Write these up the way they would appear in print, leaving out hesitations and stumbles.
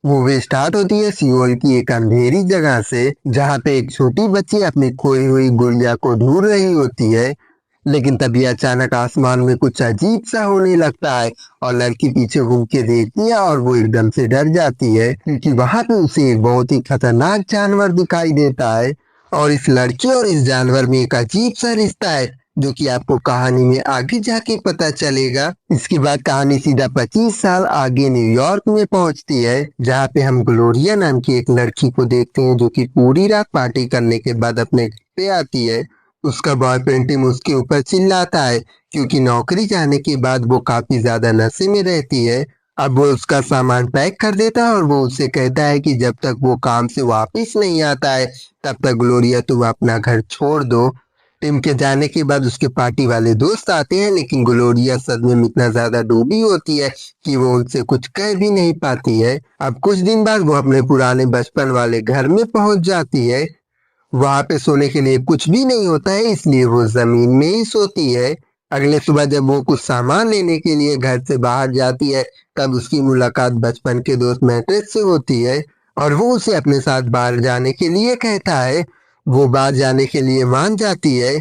Movie start होती है Seoul की एक अंधेरी जगह से, जहाँ पे एक छोटी बच्ची अपनी खोई हुई गुड़िया को ढूंढ रही होती है। लेकिन तभी अचानक आसमान में कुछ अजीब सा होने लगता है और लड़की पीछे घूम के देखती है और वो एकदम से डर जाती है, क्योंकि वहां पे उसे एक बहुत ही खतरनाक जानवर दिखाई देता है। और इस लड़की और इस जानवर में एक अजीब सा रिश्ता है, जो कि आपको कहानी में आगे जाके पता चलेगा। इसके बाद कहानी सीधा 25 साल आगे न्यूयॉर्क में पहुंचती है, जहाँ पे हम ग्लोरिया नाम की एक लड़की को देखते हैं, जो कि पूरी रात पार्टी करने के बाद अपने घर पे आती है। उसका बॉयफ्रेंड टीम उसके ऊपर चिल्लाता है, क्योंकि नौकरी जाने के बाद वो काफी ज्यादा नशे में रहती है। अब वो उसका सामान पैक कर देता है और वो उससे कहता है कि जब तक वो काम से वापस नहीं आता है, तब तक ग्लोरिया तुम अपना घर छोड़ दो। टिम के जाने के बाद उसके पार्टी वाले दोस्त आते हैं, लेकिन ग्लोरिया सदमे में इतना ज्यादा डूबी होती है कि वो उनसे कुछ कह भी नहीं पाती है। अब कुछ दिन बाद वो अपने पुराने बचपन वाले घर में पहुंच जाती है। वहां पे सोने के लिए कुछ भी नहीं होता है, इसलिए वो जमीन में ही सोती है। अगले सुबह जब वो कुछ सामान लेने के लिए घर से बाहर जाती है, तब उसकी मुलाकात बचपन के दोस्त मैट्रिक से होती है और वो उसे अपने साथ बाहर जाने के लिए कहता है। वो बाहर जाने के लिए मान जाती है।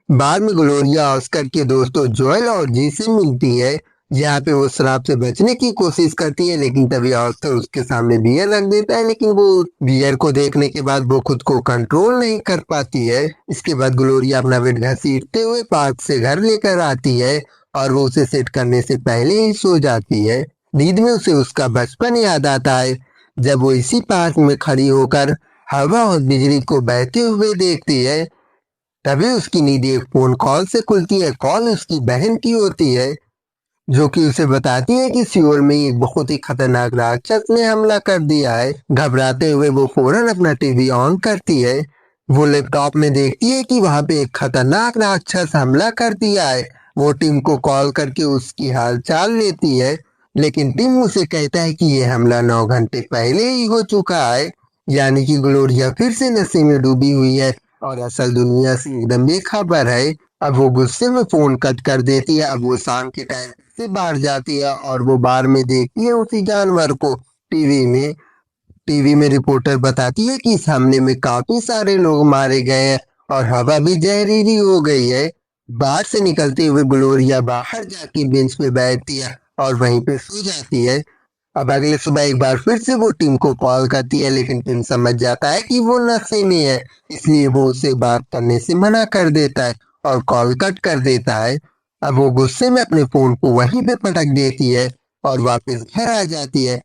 बाद में ग्लोरिया ऑस्कर के दोस्तों जोएल और जी से मिलती है, जहाँ पे वो शराब से बचने की कोशिश करती है, लेकिन तभी ऑस्कर उसके सामने बियर रख देता है, लेकिन वो बियर को देखने के बाद वो खुद को कंट्रोल नहीं कर पाती है। इसके बाद ग्लोरिया अपना वेट घसीटते हुए पार्क से घर लेकर आती है और वो उसे सेट करने से पहले ही सो जाती है। नींद में उसे उसका बचपन याद आता है, जब वो इसी पार्क में खड़ी होकर हवा और बिजली को बहते हुए देखती है। तभी उसकी नींद एक फोन कॉल से खुलती है। कॉल उसकी बहन की होती है, जो कि उसे बताती है कि सियोल में एक बहुत ही खतरनाक राक्षस ने हमला कर दिया है। घबराते हुए वो फौरन अपना टीवी ऑन करती है। वो लैपटॉप में देखती है कि वहां पे एक खतरनाक राक्षस हमला कर दिया है। वो टीम को कॉल करके उसकी हालचाल लेती है, लेकिन टीम उसे कहता है कि ये हमला 9 घंटे पहले ही हो चुका है। यानी कि ग्लोरिया फिर से नशे में डूबी हुई है और असल दुनिया से एकदम बेखबर है। अब वो गुस्से में फोन कट कर देती है। अब वो शाम के टाइम से बाहर जाती है और वो बार में देखती है उसी जानवर को। टीवी में रिपोर्टर बताती है कि इस हमले में काफी सारे लोग मारे गए हैं और हवा भी जहरीली हो गई है। बाहर से निकलते हुए ग्लोरिया बाहर जाके बेंच पे बैठती है और वहीं पे सो जाती है। अब अगले सुबह एक बार फिर से वो टीम को कॉल करती है, लेकिन टीम समझ जाता है कि वो नशे में है, इसलिए वो उसे बात करने से मना कर देता है और कॉल कट कर देता है। अब वो गुस्से में अपने फोन को वहीं पे पटक देती है और वापस घर आ जाती है।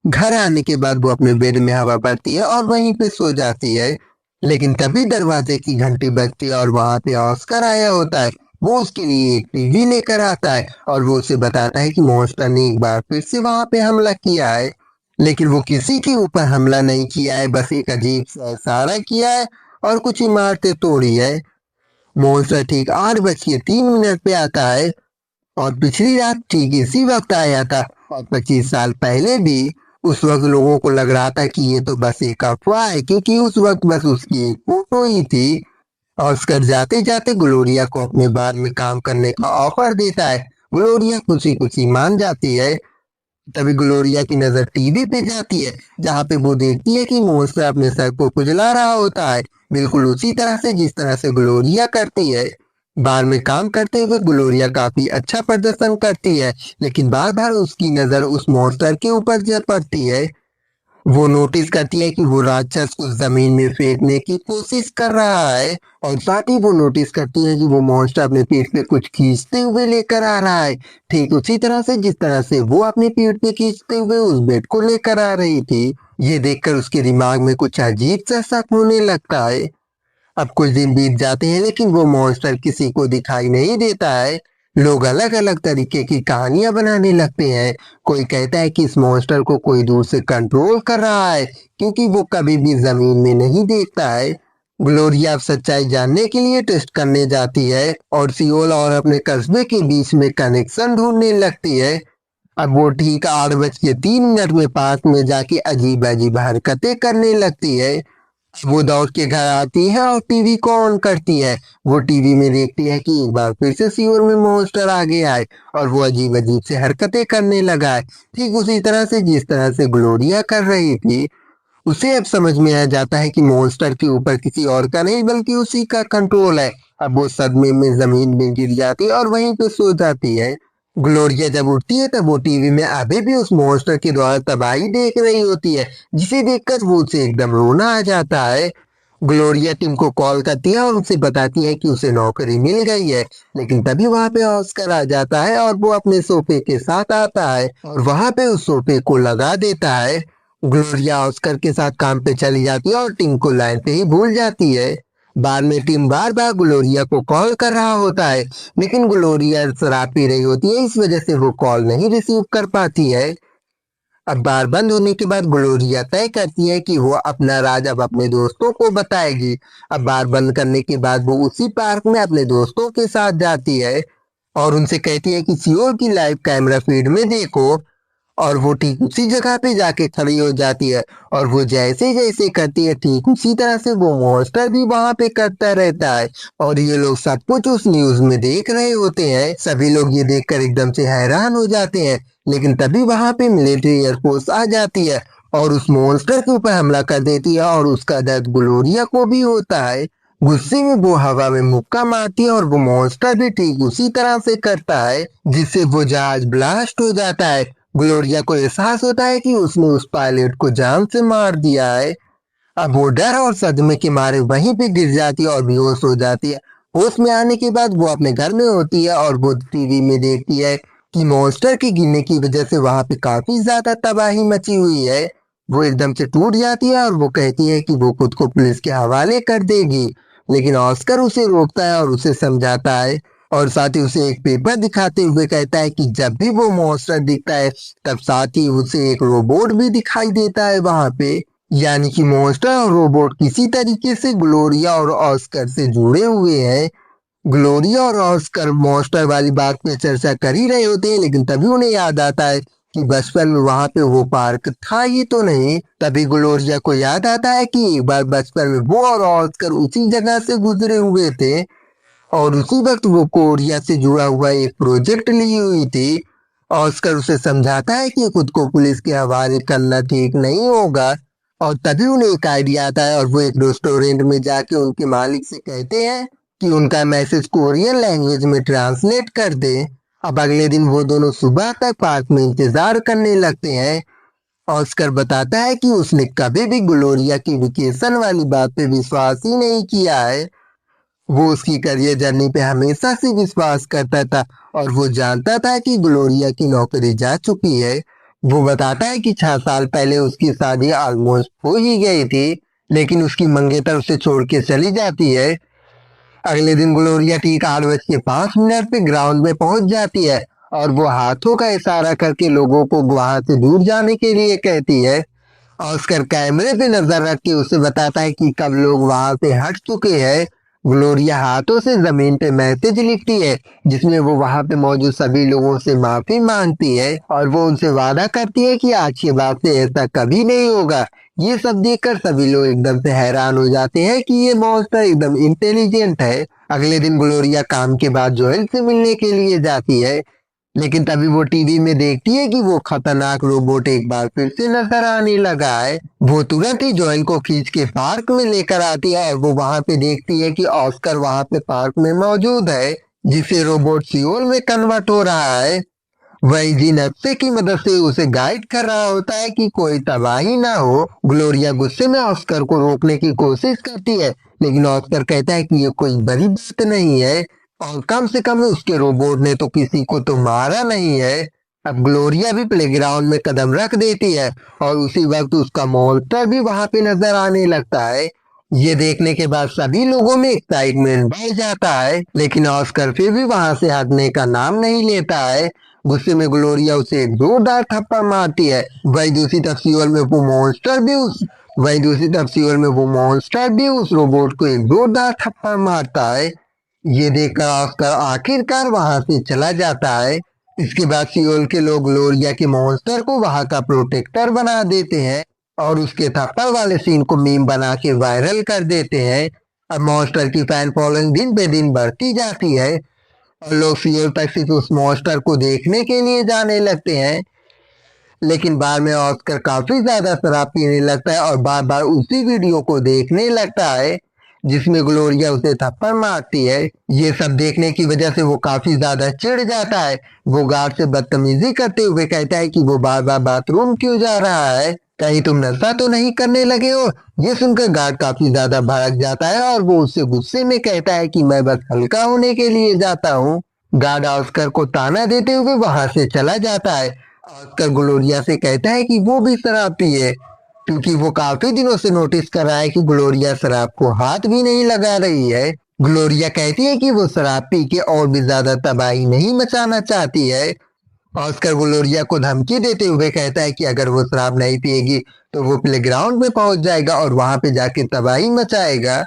घर आने के बाद वो अपने बेड में हवा भरती है और वहीं पे सो जाती है। लेकिन तभी दरवाजे की घंटी बजती है और वहां पे ऑस्कर आया होता है। वो उसके लिए एक टीवी लेकर आता है और वो उसे बताता है कि मॉन्स्टर ने एक बार फिर से वहां पे हमला किया है, लेकिन वो किसी के ऊपर हमला नहीं किया है, बस एक अजीब सा इशारा किया है और कुछ इमारतें तोड़ी है। मॉन्स्टर ठीक 8:03 पे आता है और पिछली रात ठीक इसी वक्त आया था और 25 साल पहले भी। उस वक्त लोगों को लग रहा था कि ये तो बस एक अफवाह है, क्योंकि उस वक्त बस उसकी एक फोटो ही थी। ऑस्कर जाते जाते ग्लोरिया को अपने बार में काम करने का ऑफर देता है। ग्लोरिया खुशी खुशी मान जाती है। तभी ग्लोरिया की नजर टीवी पे जाती है, जहाँ पे वो देखती है कि मॉन्स्टर अपने सर को खुजला रहा होता है, बिल्कुल उसी तरह से जिस तरह से ग्लोरिया करती है। बार में काम करते हुए ग्लोरिया काफी अच्छा प्रदर्शन करती है, लेकिन बार बार उसकी नजर उस मॉन्स्टर के ऊपर जा पड़ती है। वो नोटिस करती है कि वो राक्षस को जमीन में फेंकने की कोशिश कर रहा है और साथ ही वो नोटिस करती है कि वो मॉन्स्टर अपने पीठ पे कुछ खींचते हुए लेकर आ रहा है, ठीक उसी तरह से जिस तरह से वो अपने पीठ पे खींचते हुए उस बेड को लेकर आ रही थी। ये देखकर उसके दिमाग में कुछ अजीब सा शक होने लगता है। अब कुछ दिन बीत जाते हैं, लेकिन वो मॉन्स्टर किसी को दिखाई नहीं देता है। लोग अलग अलग तरीके की कहानियां बनाने लगते हैं। कोई कहता है कि इस मॉन्स्टर को कोई दूर से कंट्रोल कर रहा है, क्योंकि वो कभी भी जमीन में नहीं देखता है। ग्लोरिया अब सच्चाई जानने के लिए टेस्ट करने जाती है और सियोल और अपने कस्बे के बीच में कनेक्शन ढूंढने लगती है। अब वो ठीक 8:03 में पार्क में जाके अजीब अजीब हरकतें करने लगती है। वो दौड़ के घर आती है और टीवी को ऑन करती है। वो टीवी में देखती है कि एक बार फिर से सीओर में मॉन्स्टर आ गया है और वो अजीब अजीब से हरकतें करने लगा है, ठीक उसी तरह से जिस तरह से ग्लोरिया कर रही थी। उसे अब समझ में आ जाता है कि मॉन्स्टर के ऊपर किसी और का नहीं बल्कि उसी का कंट्रोल है। अब वो सदमे में जमीन में गिर जाती है और वहीं पे सो जाती है। ग्लोरिया जब उठती है तब वो टीवी में अभी भी उस मॉन्स्टर के द्वारा तबाही देख रही होती है, जिसे देखकर वो उसे एकदम रोना आ जाता है। ग्लोरिया टिम को कॉल करती है और उसे बताती है कि उसे नौकरी मिल गई है। लेकिन तभी वहां पे ऑस्कर आ जाता है और वो अपने सोफे के साथ आता है और वहां पे उस सोफे को लगा देता है। ग्लोरिया ऑस्कर के साथ काम पे चली जाती है और टिम को लाइन पे ही भूल जाती है। बाद में टिम बार बार ग्लोरिया को कॉल कर रहा होता है, लेकिन ग्लोरिया शराब पी रही होती है, इस वजह से वो कॉल नहीं रिसीव कर पाती है। अब बार बंद होने के बाद ग्लोरिया तय करती है कि वो अपना राज अब अपने दोस्तों को बताएगी। अब बार बंद करने के बाद वो उसी पार्क में अपने दोस्तों के साथ जाती है और उनसे कहती है कि सीओ की लाइव कैमरा फीड में देखो। और वो ठीक उसी जगह पे जाके खड़ी हो जाती है और वो जैसे जैसे करती है ठीक उसी तरह से वो मॉन्स्टर भी वहां पे करता रहता है। और ये लोग सब कुछ उस न्यूज में देख रहे होते हैं। सभी लोग ये देखकर एकदम से हैरान हो जाते हैं, लेकिन तभी वहां पे मिलिट्री एयरफोर्स आ जाती है और उस मॉन्स्टर के ऊपर हमला कर देती है और उसका दर्द ग्लोरिया को भी होता है। गुस्से में वो हवा में मुक्का मारती है और वो मॉन्स्टर भी ठीक उसी तरह से करता है, जिससे वो जहाज ब्लास्ट हो जाता है। ग्लोरिया को एहसास होता है कि उसने उस पायलट को जान से मार दिया है। अब वो डर और सदमे के मारे वहीं पे गिर जाती है और बेहोश हो जाती है। होश में आने के बाद वो अपने घर में होती है और वो टीवी में देखती है कि मॉन्स्टर के गिरने की वजह से वहां पे काफी ज्यादा तबाही मची हुई है। वो एकदम से टूट जाती है और वो कहती है कि वो खुद को पुलिस के हवाले कर देगी, लेकिन ऑस्कर उसे रोकता है और उसे समझाता है और साथ ही उसे एक पेपर दिखाते हुए कहता है कि जब भी वो मॉन्स्टर दिखता है तब साथ ही उसे एक रोबोट भी दिखाई देता है वहां पे। यानी कि मॉन्स्टर और रोबोट किसी तरीके से ग्लोरिया और ऑस्कर से जुड़े हुए हैं। ग्लोरिया और ऑस्कर मॉन्स्टर वाली बात पे चर्चा कर ही रहे होते हैं, लेकिन तभी उन्हें याद आता है कि बचपन में वहां पे वो पार्क था ही तो नहीं। तभी ग्लोरिया को याद आता है कि एक बार बचपन में वो और ऑस्कर उसी जगह से गुजरे हुए थे और उसी वक्त वो कोरिया से जुड़ा हुआ एक प्रोजेक्ट ली हुई थी। ऑस्कर उसे समझाता है कि खुद को पुलिस के हवाले करना ठीक नहीं होगा और तभी उन्हें एक आइडिया आता है और वो एक रेस्टोरेंट में जाके उनके मालिक से कहते हैं कि उनका मैसेज कोरियन लैंग्वेज में ट्रांसलेट कर दे। अब अगले दिन वो दोनों सुबह तक पार्क में इंतजार करने लगते हैं। ऑस्कर बताता है कि उसने कभी भी ग्लोरिया की वेकेशन वाली बात पे विश्वास ही नहीं किया है। वो उसकी करियर जर्नी पे हमेशा से विश्वास करता था और वो जानता था कि ग्लोरिया की नौकरी जा चुकी है। वो बताता है कि 6 साल पहले उसकी शादी ऑलमोस्ट हो ही गई थी, लेकिन उसकी मंगेतर उसे छोड़ के चली जाती है। अगले दिन ग्लोरिया ठीक 8:05 पे ग्राउंड में पहुंच जाती है और वो हाथों का इशारा करके लोगों को वहां से दूर जाने के लिए कहती है। ऑस्कर कैमरे पे नजर रख के उसे बताता है कि कब लोग वहां से हट चुके हैं। ग्लोरिया हाथों से जमीन पे मैसेज लिखती है, जिसमें वो वहां पे मौजूद सभी लोगों से माफी मांगती है और वो उनसे वादा करती है कि आज के बाद से ऐसा कभी नहीं होगा। ये सब देखकर सभी लोग एकदम से हैरान हो जाते हैं कि ये मॉन्स्टर एकदम इंटेलिजेंट है। अगले दिन ग्लोरिया काम के बाद जोएल से मिलने के लिए जाती है, लेकिन तभी वो टीवी में देखती है कि वो खतरनाक रोबोट एक बार फिर से नजर आने लगा है। वो तुरंत ही जोएल को खींच के पार्क में लेकर आती है और वो वहां पे देखती है कि ऑस्कर वहां पे पार्क में मौजूद है, जिसे रोबोट सियोल में कन्वर्ट हो रहा है। वही जी नक्शे की मदद से उसे गाइड कर रहा होता है कि कोई तबाही ना हो। ग्लोरिया गुस्से में ऑस्कर को रोकने की कोशिश करती है, लेकिन ऑस्कर कहता है कि ये कोई बड़ी बात नहीं है और कम से कम उसके रोबोट ने तो किसी को तो मारा नहीं है। अब ग्लोरिया भी प्लेग्राउंड में कदम रख देती है और उसी वक्त उसका मॉन्स्टर भी वहां पे नजर आने लगता है। ये देखने के बाद सभी लोगों में एक्साइटमेंट बढ़ जाता है, लेकिन ऑस्कर फिर भी वहां से हटने का नाम नहीं लेता है। गुस्से में ग्लोरिया उसे एक जोरदार थप्पड़ मारती है। वही दूसरी तरफ सीओल में वो मॉन्स्टर भी उस रोबोट को एक जोरदार थप्पड़ मारता है। ये देखकर ऑस्कर आखिरकार वहां से चला जाता है। इसके बाद सियोल के लोग ग्लोरिया के मॉन्स्टर को वहां का प्रोटेक्टर बना देते हैं और उसके थप्पड़ वाले सीन को मीम बना के वायरल कर देते हैं। अब मॉन्स्टर की फैन फॉलोइंग दिन पे दिन बढ़ती जाती है और लोग सियोल तक सिर्फ उस मॉन्स्टर को देखने के लिए जाने लगते हैं। लेकिन बाद में ऑस्कर काफी ज्यादा शराब पीने लगता है और बार बार उसी वीडियो को देखने लगता है जिसमें ग्लोरिया उसे थप्पड़ मारती है। ये सब देखने की वजह से वो काफी ज्यादा चिढ़ जाता है। वो गार्ड से बदतमीजी करते हुए कहता है कि वो बार बार बाथरूम क्यों जा रहा है, कहीं तुम नशा तो नहीं करने लगे हो। ये सुनकर गार्ड काफी ज्यादा भड़क जाता है और वो उससे गुस्से में कहता है कि मैं बस हल्का होने के लिए जाता हूँ। गार्ड ऑस्कर को ताना देते हुए वहां से चला जाता है। ऑस्कर ग्लोरिया से कहता है कि वो भी शराब पिए, क्योंकि वो काफी दिनों से नोटिस कर रहा है कि ग्लोरिया शराब को हाथ भी नहीं लगा रही है। ग्लोरिया कहती है कि वो शराब पी के और भी ज्यादा तबाही नहीं मचाना चाहती है। ऑस्कर ग्लोरिया को धमकी देते हुए कहता है कि अगर वो शराब नहीं पिएगी तो वो प्लेग्राउंड में पहुंच जाएगा और वहां पे जाके तबाही मचाएगा।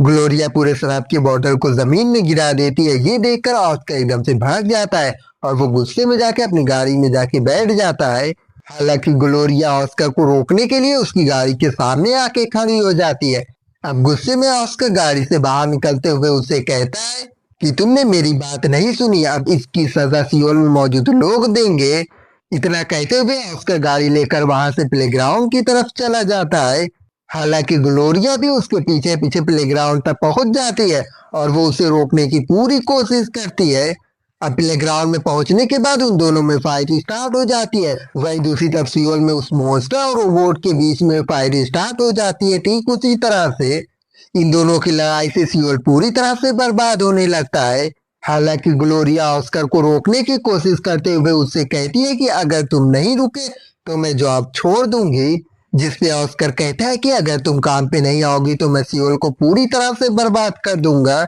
ग्लोरिया पूरे शराब की बोतल को जमीन में गिरा देती है। ये देखकर ऑस्कर एकदम से भाग जाता है और वो गुस्से में जाके अपनी गाड़ी में जाके बैठ जाता है। हालांकि ग्लोरिया ऑस्कर को रोकने के लिए उसकी गाड़ी के सामने आके खड़ी हो जाती है। अब गुस्से में ऑस्कर गाड़ी से बाहर निकलते हुए उसे कहता है कि तुमने मेरी बात नहीं सुनी, अब इसकी सजा सियोल में मौजूद लोग देंगे। इतना कहते हुए ऑस्कर गाड़ी लेकर वहां से प्लेग्राउंड की तरफ चला जाता है। हालांकि ग्लोरिया भी उसके पीछे पीछे प्लेग्राउंड तक पहुंच जाती है और वो उसे रोकने की पूरी कोशिश करती है। अब प्लेग्राउंड में पहुंचने के बाद उन दोनों में फाइट स्टार्ट हो जाती है। वहीं दूसरी तरफ सियोल में उस मॉन्स्टर और रोबोट के बीच में फाइट स्टार्ट हो जाती है। ठीक उसी तरह से इन दोनों की लड़ाई से सियोल पूरी तरह से बर्बाद होने लगता है। हालांकि ग्लोरिया ऑस्कर को रोकने की कोशिश करते हुए उससे कहती है कि अगर तुम नहीं रुके तो मैं जॉब छोड़ दूंगी, जिसपे ऑस्कर कहता है कि अगर तुम काम पे नहीं आओगी तो मैं सियोल को पूरी तरह से बर्बाद कर दूंगा।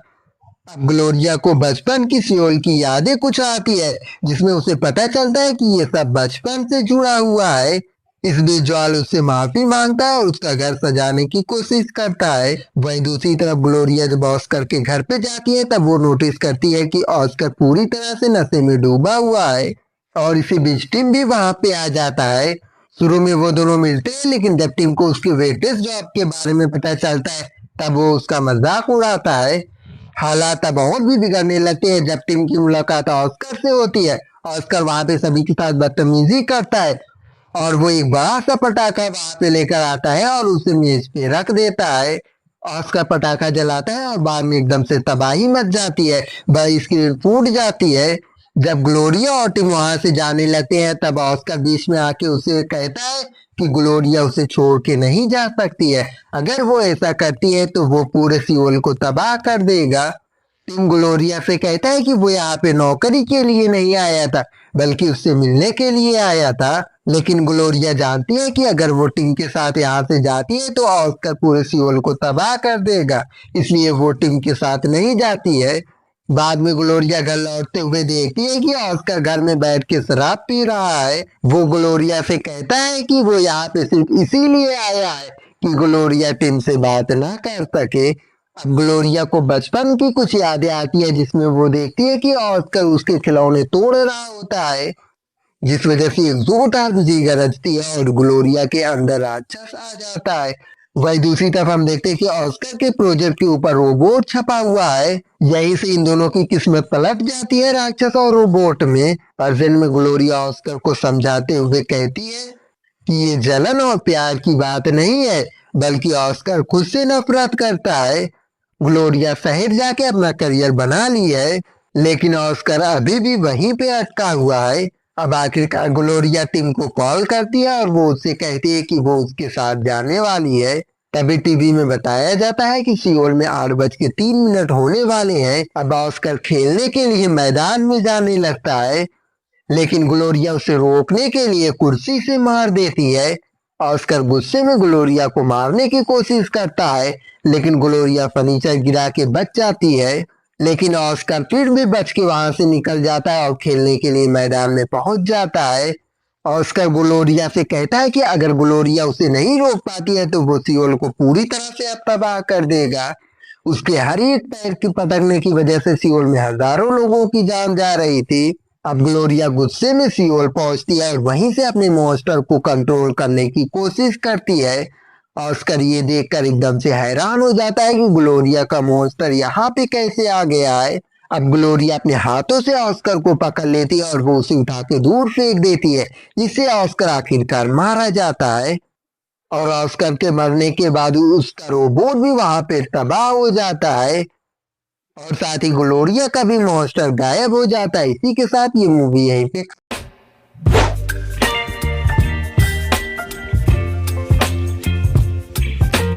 अब ग्लोरिया को बचपन की सियोल की यादें कुछ आती है, जिसमें उसे पता चलता है कि ये सब बचपन से जुड़ा हुआ है। इस बीच जॉल उससे माफी मांगता है और उसका घर सजाने की कोशिश करता है। वहीं दूसरी तरफ ग्लोरिया जब ऑस्कर के घर पे जाती है तब वो नोटिस करती है कि ऑस्कर पूरी तरह से नशे में डूबा हुआ है और इसी बीच टिम भी वहां पे आ जाता है। शुरू में वो दोनों मिलते हैं, लेकिन जब टिम को उसके वेटेज जॉब के बारे में पता चलता है तब वो उसका मजाक उड़ाता है। हालात अब और भी बिगड़ने लगते हैं जब टिम की मुलाकात ऑस्कर से होती है। ऑस्कर वहां पे सभी के साथ बदतमीजी करता है और वो एक बड़ा सा पटाखा वहां पे लेकर आता है और उसे मेज पे रख देता है। ऑस्कर पटाखा जलाता है और बाद में एकदम से तबाही मच जाती है, बड़ी स्क्रीन फूट जाती है। जब ग्लोरिया और टिम वहां से जाने लगते हैं तब ऑस्कर बीच में आके उसे कहता है कि ग्लोरिया उसे छोड़ के नहीं जा सकती है, अगर वो ऐसा करती है तो वो पूरे सियोल को तबाह कर देगा। टिम ग्लोरिया से कहता है कि वो यहाँ पे नौकरी के लिए नहीं आया था बल्कि उससे मिलने के लिए आया था। लेकिन ग्लोरिया जानती है कि अगर वो टिम के साथ यहाँ से जाती है तो ऑस्कर पूरे सियोल को तबाह कर देगा, इसलिए वो टिम के साथ नहीं जाती है। बाद में ग्लोरिया घर लौटते हुए देखती है कि ऑस्कर घर में बैठ के शराब पी रहा है। वो ग्लोरिया से कहता है कि वो यहाँ पे सिर्फ इसीलिए आया है कि ग्लोरिया टिम से बात ना कर सके। अब ग्लोरिया को बचपन की कुछ यादें आती है, जिसमें वो देखती है कि ऑस्कर उसके खिलौने तोड़ रहा होता है, जिस वजह से एक जोरदार जी गरजती है और ग्लोरिया के अंदर राक्षस आ जाता है। वही दूसरी तरफ हम देखते हैं कि ऑस्कर के प्रोजेक्ट के ऊपर रोबोट छपा हुआ है। यही से इन दोनों की किस्मत पलट जाती है राक्षस और रोबोट में। प्रेजेंट में ग्लोरिया ऑस्कर को समझाते हुए कहती है कि ये जलन और प्यार की बात नहीं है, बल्कि ऑस्कर खुद से नफरत करता है। ग्लोरिया शहर जाके अपना करियर बना ली है, लेकिन ऑस्कर अभी भी वहीं पे अटका हुआ है। अब आखिरकार ग्लोरिया टिम को कॉल करती है और वो उससे कहती है कि वो उसके साथ जाने वाली है। तभी टीवी में बताया जाता है कि सियोल में 8:03 होने वाले हैं। अब ऑस्कर खेलने के लिए मैदान में जाने लगता है, लेकिन ग्लोरिया उसे रोकने के लिए कुर्सी से मार देती है। ऑस्कर गुस्से में ग्लोरिया को मारने की कोशिश करता है, लेकिन ग्लोरिया फर्नीचर गिरा के बच जाती है। लेकिन ऑस्कर फिर भी बच के वहां से निकल जाता है और खेलने के लिए मैदान में पहुंच जाता है। ऑस्कर ग्लोरिया से कहता है कि अगर ग्लोरिया उसे नहीं रोक पाती है तो वो सियोल को पूरी तरह से अब तबाह कर देगा। उसके हर एक पैर की पटकने की वजह से सियोल में हजारों लोगों की जान जा रही थी। अब ग्लोरिया गुस्से में सियोल पहुंचती है और वहीं से अपने मॉन्स्टर को कंट्रोल करने की कोशिश करती है। ऑस्कर ये देखकर एकदम से हैरान हो जाता है कि ग्लोरिया का मॉन्स्टर यहाँ पे कैसे आ गया है। अब ग्लोरिया अपने हाथों से ऑस्कर को पकड़ लेती है और वो उसे उठा के दूर फेंक देती है, जिससे ऑस्कर आखिरकार मारा जाता है। और ऑस्कर के मरने के बाद उसका रोबोट भी वहां पे तबाह हो जाता है और साथ ही ग्लोरिया का भी मॉन्स्टर गायब हो जाता है। इसी के साथ ये मूवी यहीं पे